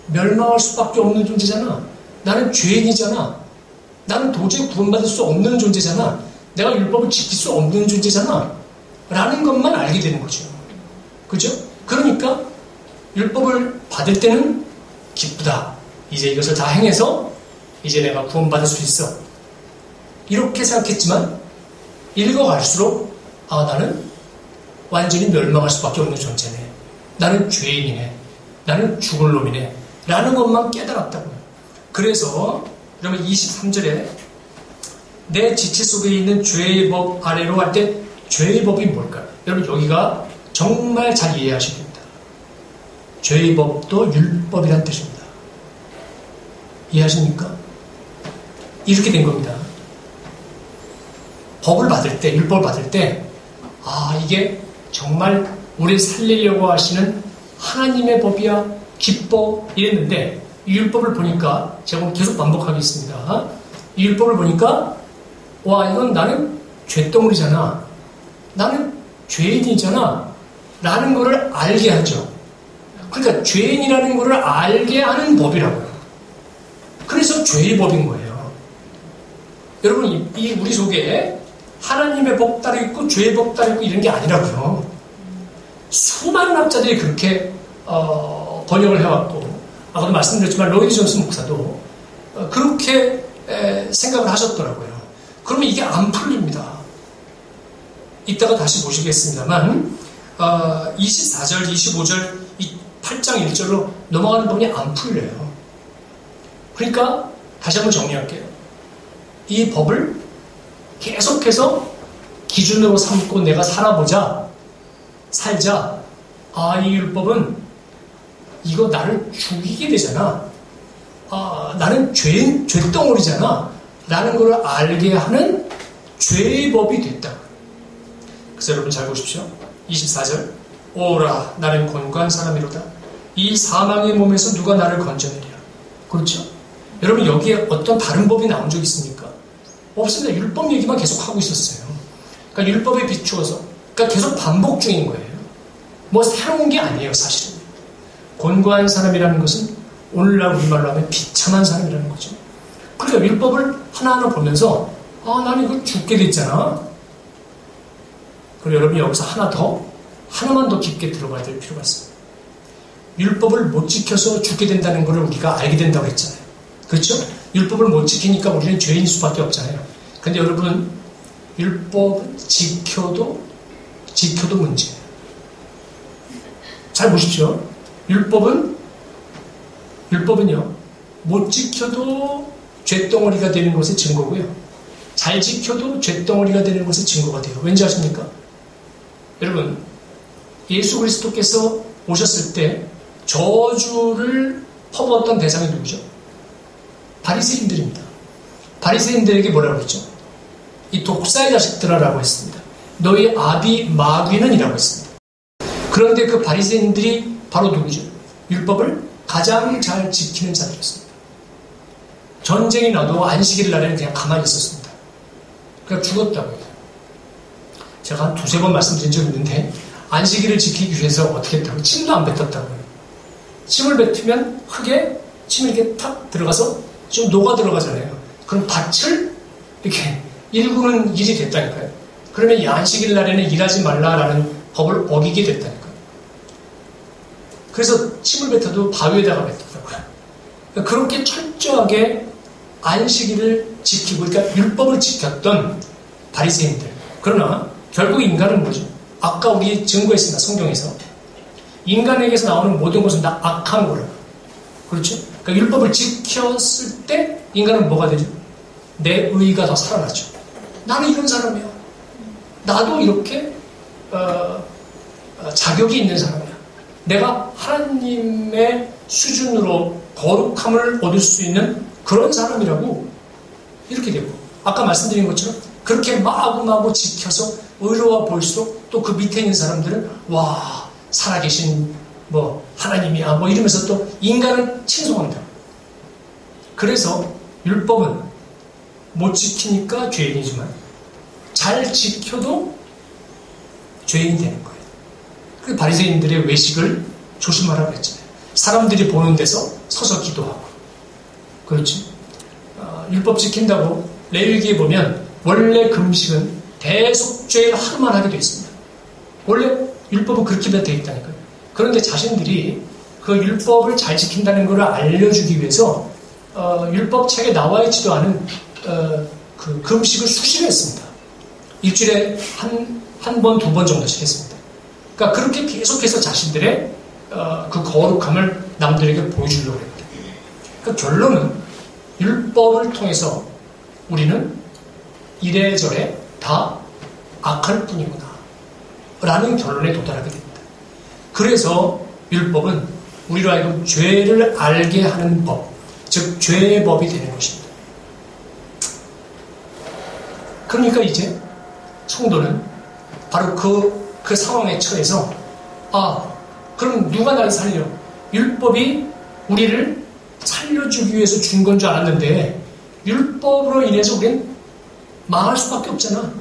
멸망할 수밖에 없는 존재잖아. 나는 죄인이잖아. 나는 도저히 구원받을 수 없는 존재잖아. 내가 율법을 지킬 수 없는 존재잖아. 라는 것만 알게 되는 거죠. 그죠? 그러니까 율법을 받을 때는 기쁘다. 이제 이것을 다 행해서 이제 내가 구원받을 수 있어. 이렇게 생각했지만 읽어갈수록 나는 완전히 멸망할 수밖에 없는 존재네. 나는 죄인이네. 나는 죽을 놈이네. 라는 것만 깨달았다고요. 그래서 그러면 23절에 내 지체 속에 있는 죄의 법 아래로 할 때 죄의 법이 뭘까요? 여러분 여기가 정말 잘 이해하셔야 됩니다. 죄의 법도 율법이란 뜻입니다. 이해하십니까? 이렇게 된 겁니다. 법을 받을 때, 율법을 받을 때 이게 정말 우리를 살리려고 하시는 하나님의 법이야 기뻐 이랬는데 이 율법을 보니까 제가 계속 반복하겠습니다. 이 율법을 보니까 와 이건 나는 죄덩어리잖아. 나는 죄인이잖아. 라는 것을 알게 하죠. 그러니까 죄인이라는 것을 알게 하는 법이라고요. 그래서 죄의 법인 거예요. 여러분 이 우리 속에 하나님의 법 따로 있고 죄의 법 따로 있고 이런 게 아니라고요. 수많은 학자들이 그렇게 번역을 해왔고 아까도 말씀드렸지만 로이드 존스 목사도 그렇게 생각을 하셨더라고요. 그러면 이게 안 풀립니다. 이따가 다시 보시겠습니다만 24절, 25절, 8장 1절로 넘어가는 부분이 안 풀려요. 그러니까 다시 한번 정리할게요. 이 법을 계속해서 기준으로 삼고 내가 살자. 이 율법은 이거 나를 죽이게 되잖아. 나는 죄덩어리잖아. 라는 걸 알게 하는 죄의 법이 됐다. 그래서 여러분 잘 보십시오. 24절 오라 나는 곤고한 사람이로다. 이 사망의 몸에서 누가 나를 건져내리라. 그렇죠? 여러분 여기에 어떤 다른 법이 나온 적 있습니까? 없습니다. 율법 얘기만 계속 하고 있었어요. 그러니까 율법에 비추어서 그러니까 계속 반복 중인 거예요. 뭐 새로운 게 아니에요. 사실은 곤고한 사람이라는 것은 오늘날 우리말로 하면 비참한 사람이라는 거죠. 그러니까 율법을 하나하나 보면서 나는 이거 죽게 됐잖아. 그리고 여러분이 여기서 하나만 더 깊게 들어가야 될 필요가 있습니다. 율법을 못 지켜서 죽게 된다는 것을 우리가 알게 된다고 했잖아요. 그렇죠? 율법을 못 지키니까 우리는 죄인 수밖에 없잖아요. 근데 여러분 율법 지켜도 문제예요. 잘 보십시오. 율법은요 못 지켜도 죄덩어리가 되는 것의 증거고요. 잘 지켜도 죄덩어리가 되는 것의 증거가 돼요. 왠지 아십니까? 여러분 예수 그리스도께서 오셨을 때 저주를 퍼부었던 대상이 누구죠? 바리새인들입니다. 바리새인들에게 뭐라고 했죠? 이 독사의 자식들아라고 했습니다. 너희 아비 마귀는 이라고 했습니다. 그런데 그 바리새인들이 바로 누구죠? 율법을 가장 잘 지키는 자들이었습니다. 전쟁이 나도 안식일 날에는 그냥 가만히 있었습니다. 그러니까 죽었다고요. 제가 한 두세 번 말씀드린 적이 있는데 안식일을 지키기 위해서 어떻게 했다고? 침도 안 뱉었다고요. 침을 뱉으면 흙에 침이 이렇게 탁 들어가서 좀 녹아 들어가잖아요. 그럼 밭을 이렇게 일구는 일이 됐다니까요. 그러면 이 안식일 날에는 일하지 말라라는 법을 어기게 됐다니까요. 그래서 침을 뱉어도 바위에다가 뱉더라고요. 그렇게 철저하게 안식일을 지키고 그러니까 율법을 지켰던 바리새인들. 그러나 결국 인간은 뭐죠? 아까 우리 증거했습니다. 성경에서 인간에게서 나오는 모든 것은 다 악한 거라고. 그렇죠? 그러니까 율법을 지켰을 때 인간은 뭐가 되죠? 내 의의가 더 살아나죠. 나는 이런 사람이야. 나도 이렇게 자격이 있는 사람이야. 내가 하나님의 수준으로 거룩함을 얻을 수 있는 그런 사람이라고 이렇게 되고, 아까 말씀드린 것처럼 그렇게 마구마구 지켜서 의로워 보일수록 또 그 밑에 있는 사람들은 와, 살아계신 뭐 하나님이야 뭐 이러면서 또 인간을 칭송합니다. 그래서 율법은 못 지키니까 죄인이지만 잘 지켜도 죄인이 되는 거예요. 그 바리새인들의 외식을 조심하라고 했잖아요. 사람들이 보는 데서 서서 기도하고. 그렇지. 율법 지킨다고 레위기에 보면 원래 금식은 대속죄일 하루만 하게 되어 있습니다. 원래 율법은 그렇게 되어 있다니까요. 그런데 자신들이 그 율법을 잘 지킨다는 것을 알려주기 위해서 율법책에 나와 있지도 않은 그 금식을 수시로 했습니다. 일주일에 한 번, 두 번 정도씩 했습니다. 그러니까 그렇게 계속해서 자신들의 그 거룩함을 남들에게 보여주려고 했다. 그러니까 결론은 율법을 통해서 우리는 이래저래 다 악할 뿐이구나 라는 결론에 도달하게 됩니다. 그래서 율법은 우리로 하여금 죄를 알게 하는 법, 즉 죄의 법이 되는 것입니다. 그러니까 이제 성도는 바로 그 상황에 처해서 그럼 누가 나를 살려? 율법이 우리를 살려주기 위해서 준 건 줄 알았는데 율법으로 인해서 우리는 망할 수밖에 없잖아.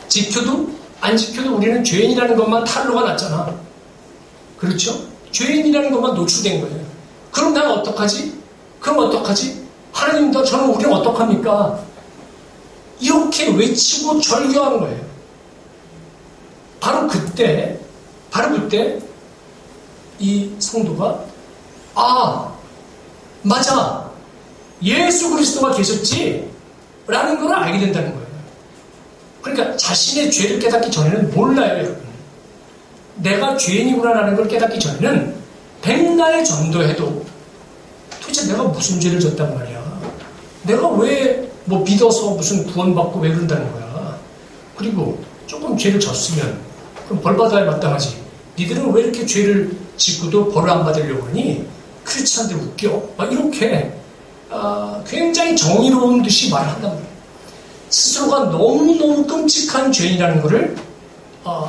지켜도 안 지켜도 우리는 죄인이라는 것만 탄로가 났잖아. 그렇죠? 죄인이라는 것만 노출된 거예요. 그럼 난 어떡하지? 그럼 어떡하지? 하나님도 저는 우리는 어떡합니까? 이렇게 외치고 절규하는 거예요. 바로 그때 이 성도가 맞아, 예수 그리스도가 계셨지 라는 걸 알게 된다는 거예요. 그러니까 자신의 죄를 깨닫기 전에는 몰라요, 여러분. 내가 죄인이구나라는 걸 깨닫기 전에는 백날 전도해도 도대체 내가 무슨 죄를 졌단 말이야. 내가 왜 믿어서 무슨 구원받고 왜 그런다는 거야. 그리고 조금 죄를 졌으면 그럼 벌 받아야 마땅하지. 니들은 왜 이렇게 죄를 짓고도 벌을 안 받으려고 하니? 그렇지 않은데 웃겨. 막 이렇게 굉장히 정의로운 듯이 말을 한단 말이에요. 스스로가 너무너무 끔찍한 죄인이라는 것을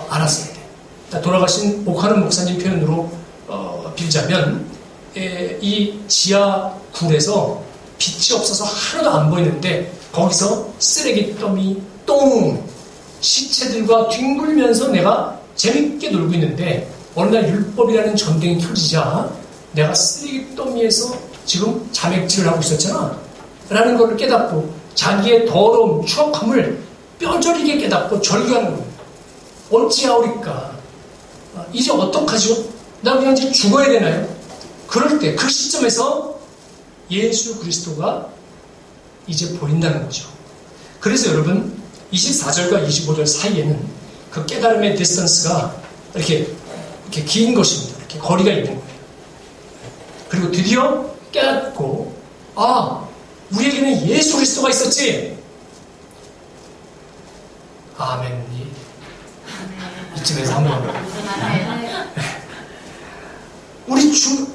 알았어야 돼. 돌아가신 오카는 목사님 표현으로 빌자면 이 지하 굴에서 빛이 없어서 하나도 안 보이는데 거기서 쓰레기 더미 똥 시체들과 뒹굴면서 내가 재밌게 놀고 있는데 어느 날 율법이라는 전등이 켜지자 내가 쓰레기 더미에서 지금 자맥질을 하고 있었잖아 라는 걸 깨닫고 자기의 더러움, 추악함을 뼈저리게 깨닫고 절규하는 겁니다. 어찌하오리까? 이제 어떡하죠? 나 그냥 이제 죽어야 되나요? 그럴 때 그 시점에서 예수 그리스도가 이제 보인다는 거죠. 그래서 여러분 24절과 25절 사이에는 그 깨달음의 디스턴스가 이렇게 긴 것입니다. 이렇게 거리가 있는 거예요. 그리고 드디어 깨닫고 우리에게는 예수 그리스도가 있었지. 아멘. 이쯤에서 한번 우리 주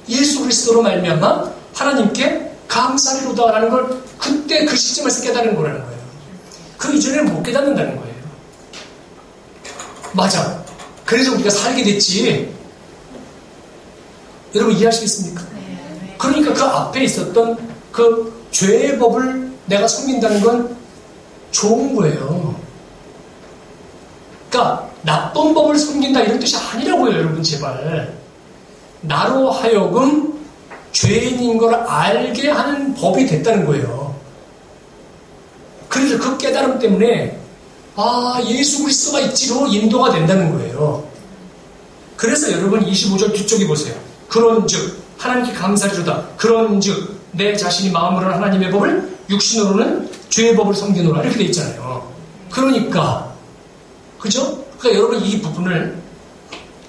예수 그리스도로 말미암아 하나님께 감사리로다라는 걸 그때 그 시점에서 깨닫는 거라는 거예요. 그 이전에는 못 깨닫는다는 거예요. 맞아. 그래서 우리가 살게 됐지. 여러분 이해하시겠습니까? 그러니까 그 앞에 있었던 그 죄의 법을 내가 섬긴다는 건 좋은 거예요. 그러니까 나쁜 법을 섬긴다 이런 뜻이 아니라고요, 여러분 제발. 나로 하여금 죄인인 걸 알게 하는 법이 됐다는 거예요. 그래서 그 깨달음 때문에 예수 그리스도가 있지로 인도가 된다는 거예요. 그래서 여러분 25절 뒤쪽에 보세요. 그런즉 하나님께 감사리로다. 그런즉 내 자신이 마음으로는 하나님의 법을 육신으로는 죄의 법을 섬기노라 이렇게 돼 있잖아요. 그러니까 그죠? 그러니까 여러분 이 부분을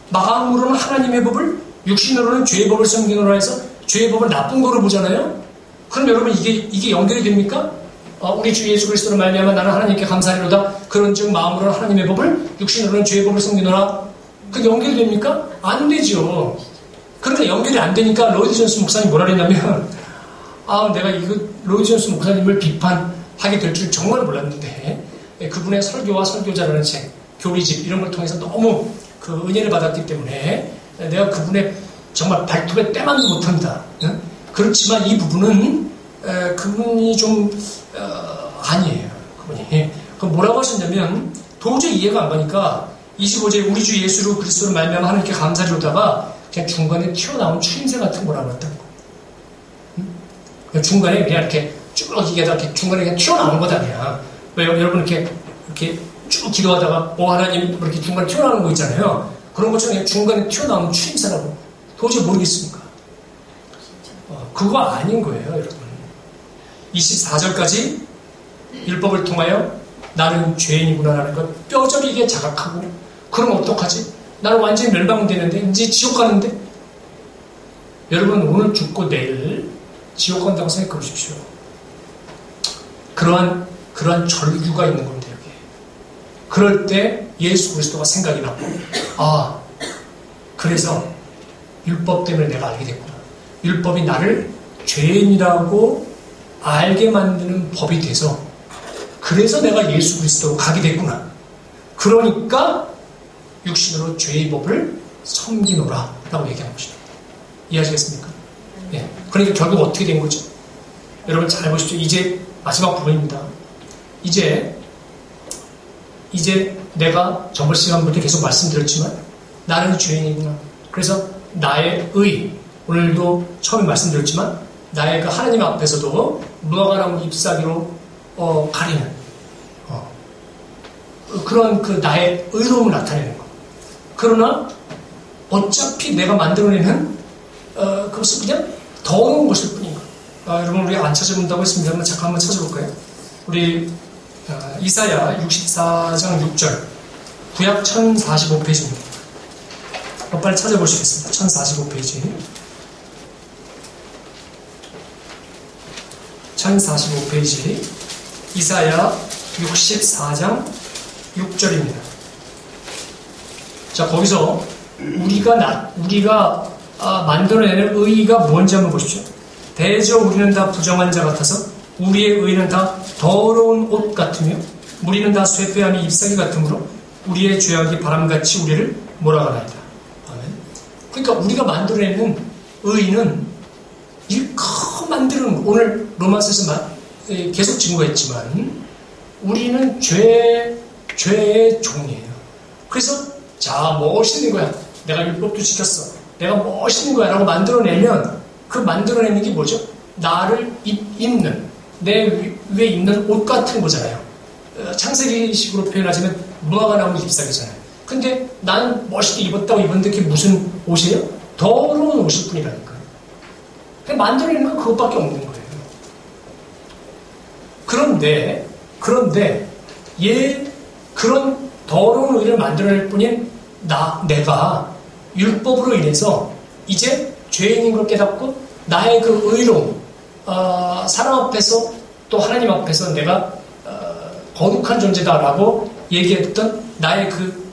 마음으로는 하나님의 법을 육신으로는 죄의 법을 섬기노라 해서 죄의 법을 나쁜 거로 보잖아요. 그럼 여러분 이게 연결이 됩니까? 우리 주 예수 그리스도로 말미암아 나는 하나님께 감사하리로다. 그런즉 마음으로는 하나님의 법을, 육신으로는 죄의 법을 섬기노라. 그게 연결이 됩니까? 안 되죠. 그러니까 연결이 안 되니까 로이드 존스 목사님 뭐라 그랬냐면, 내가 이거 로이드 존스 목사님을 비판하게 될 줄 정말 몰랐는데, 그분의 설교와 설교자라는 책, 교리집 이런 걸 통해서 너무 그 은혜를 받았기 때문에 내가 그분의 정말 발톱에 때만도 못한다. 그렇지만 이 부분은 그분이 좀 아니에요. 그분이 뭐라고 하셨냐면, 도저히 이해가 안 가니까 25절에 우리 주 예수 그리스도로 말미암아 하나님께 감사리로다가 그냥 중간에 튀어나온 추임새 같은 거라고 했다는 거. 중간에 그냥 이렇게 쭉 이게 중간에 그냥 튀어나온 거다 그냥. 왜 여러분 이렇게 쭉 기도하다가 하나님 이렇게 중간에 튀어나오는 거 있잖아요. 그런 것처럼 그냥 중간에 튀어나오는 추임새라고. 도저히 모르겠습니까? 그거 아닌 거예요, 여러분. 24절까지 율법을 통하여 나는 죄인이구나라는 걸 뼈저리게 자각하고, 그럼 어떡하지? 나는 완전히 멸망되는데, 이제 지옥 가는데? 여러분, 오늘 죽고 내일 지옥 간다고 생각해 보십시오. 그러한 절규가 있는 겁니다, 여기. 그럴 때 예수 그리스도가 생각이 나고, 그래서 율법 때문에 내가 알게 됐구나. 율법이 나를 죄인이라고 알게 만드는 법이 돼서, 그래서 내가 예수 그리스도로 가게 됐구나. 그러니까 육신으로 죄의 법을 섬기노라 라고 얘기하는 것입니다. 이해하시겠습니까? 예. 그러니까 결국 어떻게 된 거죠? 여러분 잘 보십시오. 이제 마지막 부분입니다. 이제 내가 저번 시간부터 계속 말씀드렸지만 나는 죄인이구나. 그래서 나의 오늘도 처음에 말씀드렸지만 나의 그 하나님 앞에서도 무화과나무 잎사귀로 가리는 그런 그 나의 의로움을 나타내는 것. 그러나 어차피 내가 만들어내는 그것은 그냥 더러운 것일 뿐인 것. 여러분 우리가 안 찾아본다고 했습니다만 잠깐 한번 찾아볼까요? 우리 이사야 64장 6절 구약 1045페이지입니다. 빨리 찾아보시겠습니다. 1045페이지 1045페이지 이사야 64장 6절입니다. 자, 거기서 우리가 만들어내는 의의가 뭔지 한번 보십시오. 대저 우리는 다 부정한 자 같아서 우리의 의는 다 더러운 옷 같으며 우리는 다 쇠폐함이 잎사귀 같으므로 우리의 죄악이 바람같이 우리를 몰아가나이다. 아멘. 그러니까 우리가 만들어내는 의의는 일껏 만드는, 오늘 로마서에서 계속 증거했지만 우리는 죄의 종이에요. 그래서 자, 멋있는 거야. 내가 율법도 지켰어. 내가 멋있는 거야 라고 만들어내면 그 만들어내는 게 뭐죠? 나를 입는, 내 위에 입는 옷 같은 거잖아요. 창세기식으로 표현하자면 무화과 나무 잎사귀잖아요. 근데 나는 멋있게 입었다고 입었는데 그게 무슨 옷이에요? 더러운 옷일 뿐이라니까요. 그냥 만들어내는 건 그것밖에 없는 거예요. 그런데 그런 더러운 의를 만들어낼 뿐인 내가 율법으로 인해서 이제 죄인인 걸 깨닫고 나의 그 의로움, 사람 앞에서 또 하나님 앞에서 내가 거룩한 존재다라고 얘기했던 나의 그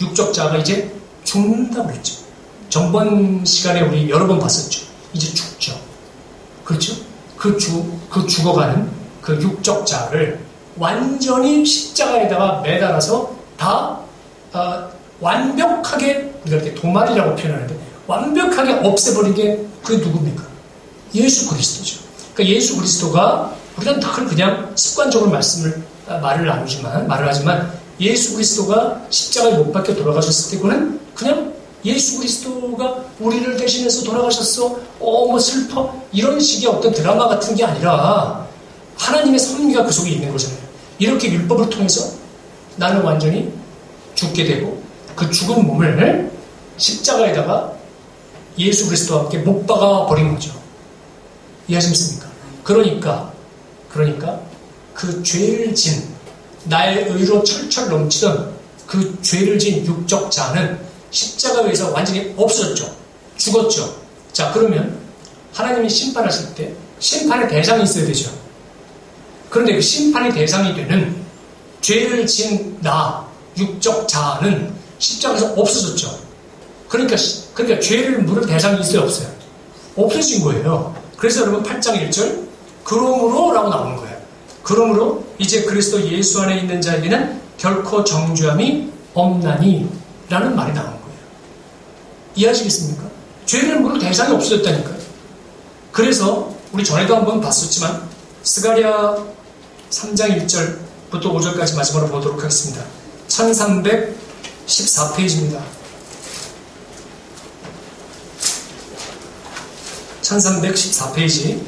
육적 자아가 이제 죽는다고 그랬죠. 전번 시간에 우리 여러 번 봤었죠. 이제 죽죠. 그렇죠? 그 죽어가는 그 육적 자아를 완전히 십자가에다가 매달아서 다 완벽하게, 우리가 이렇게 도말이라고 표현하는데 완벽하게 없애버린 게 그게 누굽니까? 예수 그리스도죠. 그러니까 예수 그리스도가, 우리는 늘 그냥 습관적으로 말을 하지만 예수 그리스도가 십자가에 못 박혀 돌아가셨을 때 그거는 그냥 예수 그리스도가 우리를 대신해서 돌아가셨어, 뭐 슬퍼, 이런 식의 어떤 드라마 같은 게 아니라 하나님의 섭리가 그 속에 있는 거잖아요. 이렇게 율법을 통해서 나는 완전히 죽게 되고 그 죽은 몸을 십자가에다가 예수 그리스도와 함께 못 박아 버린 거죠. 이해하십니까? 그러니까 그 죄를 진, 나의 의로 철철 넘치던 그 죄를 진 육적 자는 십자가에서 완전히 없어졌죠. 죽었죠. 자, 그러면 하나님이 심판하실 때 심판의 대상이 있어야 되죠. 그런데 그 심판의 대상이 되는 죄를 지은 나, 육적 자아는 십자가에서 없어졌죠. 그러니까 죄를 물을 대상이 있어요, 없어요? 없어진 거예요. 그래서 여러분 8장 1절 그러므로 라고 나오는 거예요. 그러므로 이제 그리스도 예수 안에 있는 자에게는 결코 정죄함이 없나니 라는 말이 나온 거예요. 이해하시겠습니까? 죄를 물을 대상이 없어졌다니까요. 그래서 우리 전에도 한번 봤었지만 스가랴 3장 1절부터 5절까지 마지막으로 보도록 하겠습니다. 1314페이지입니다. 1314페이지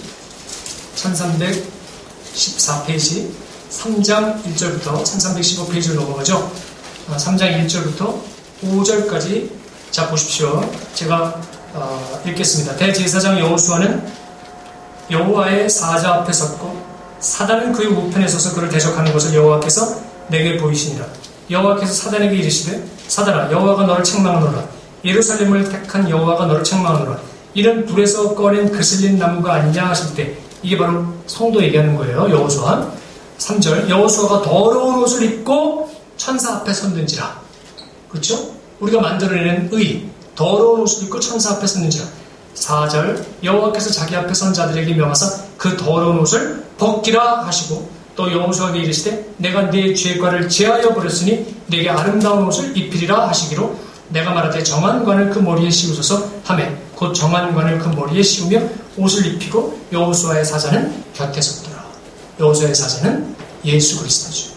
1314페이지 3장 1절부터 1315페이지를 넘어가죠. 3장 1절부터 5절까지 자 보십시오. 제가 읽겠습니다. 대제사장 여호수아는 여호와의 사자 앞에 섰고 사단은 그의 우편에 서서 그를 대적하는 것을 여호와께서 내게 보이시니라. 여호와께서 사단에게 이르시되 사단아 여호와가 너를 책망하노라. 예루살렘을 택한 여호와가 너를 책망하노라. 이는 불에서 꺼낸 그슬린 나무가 아니냐 하실 때 이게 바로 성도 얘기하는 거예요. 여호수아 3절 여호수아가 더러운 옷을 입고 천사 앞에 섰는지라. 그렇죠? 우리가 만들어내는 의 더러운 옷을 입고 천사 앞에 섰는지라. 4절 여호와께서 자기 앞에 선 자들에게 명하사 그 더러운 옷을 벗기라 하시고 또 여호수아에게 이르시되 내가 네 죄과를 제하여 버렸으니 내게 아름다운 옷을 입히리라 하시기로 내가 말하되 정한관을 그 머리에 씌우소서 하매 곧 정한관을 그 머리에 씌우며 옷을 입히고 여호수아의 사자는 곁에 섰더라. 여호수아의 사자는 예수 그리스도죠.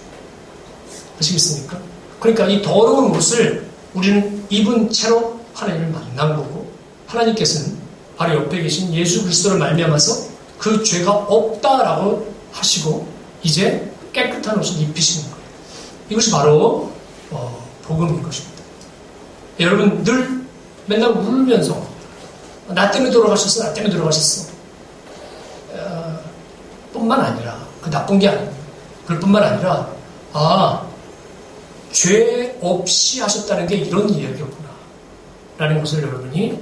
아시겠습니까? 그러니까 이 더러운 옷을 우리는 입은 채로 하나님을 만난 거고 하나님께서는 바로 옆에 계신 예수 그리스도를 말미암아서 그 죄가 없다라고 하시고 이제 깨끗한 옷을 입히시는 거예요. 이것이 바로 복음인 것입니다. 여러분 늘 맨날 울면서 나 때문에 돌아가셨어, 나 때문에 돌아가셨어 뿐만 아니라 그 나쁜 게 아닙니다. 그뿐만 아니라 죄 없이 하셨다는 게 이런 이야기였구나 라는 것을 여러분이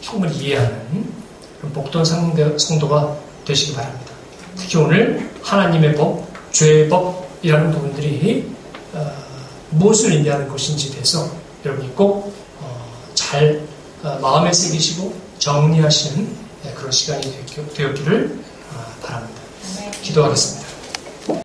충분히 이해하는 그런 복된 성도가 되시기 바랍니다. 특히 오늘 하나님의 법, 죄의 법이라는 부분들이 무엇을 의미하는 것인지에 대해서 여러분이 꼭 잘 마음에 새기시고 정리하시는 그런 시간이 되었기를 바랍니다. 기도하겠습니다.